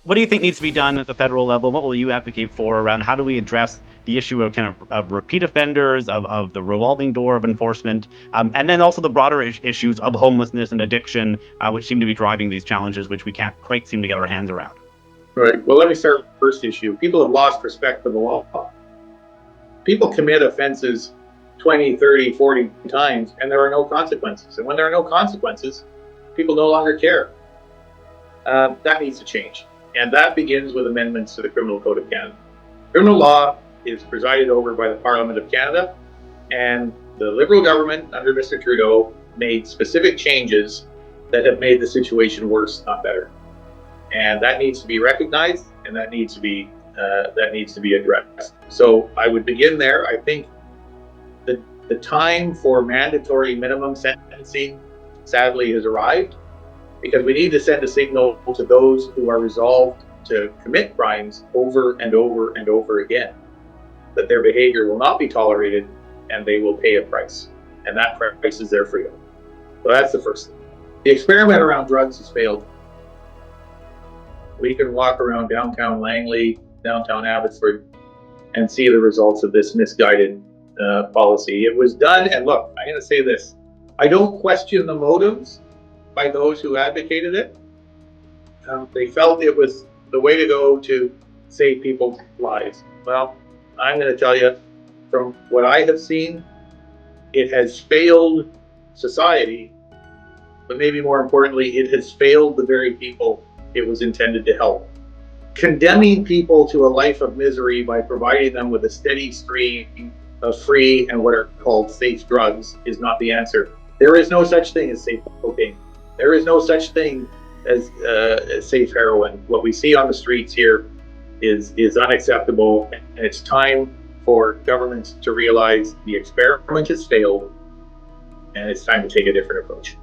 What do you think needs to be done at the federal level? What will you advocate for around how do we address the issue of of repeat offenders, of the revolving door of enforcement, and then also the broader issues of homelessness and addiction, which seem to be driving these challenges, which we can't quite seem to get our hands around? Right. Well, let me start with the first issue. People have lost respect for the law. People commit offenses 20, 30, 40 times, and there are no consequences. And when there are no consequences, people no longer care. That needs to change. And that begins with amendments to the Criminal Code of Canada. Criminal law is presided over by the Parliament of Canada, and the Liberal government under Mr. Trudeau made specific changes that have made the situation worse, not better. And that needs to be recognized, and that needs to be addressed. So I would begin there. I think the time for mandatory minimum sentencing sadly has arrived, because we need to send a signal to those who are resolved to commit crimes over and over and over again that their behavior will not be tolerated and they will pay a price. And that price is their freedom. So that's the first thing. The experiment around drugs has failed. We can walk around downtown Langley, downtown Abbotsford, and see the results of this misguided policy. It was done, and look, I'm going to say this. I don't question the motives by those who advocated it. They felt it was the way to go to save people's lives. Well, I'm going to tell you, from what I have seen, it has failed society, but maybe more importantly, it has failed the very people it was intended to help. Condemning people to a life of misery by providing them with a steady stream of free and what are called safe drugs is not the answer. There is no such thing as safe cocaine. There is no such thing as safe heroin. What we see on the streets here is unacceptable, and it's time for governments to realize the experiment has failed, and it's time to take a different approach.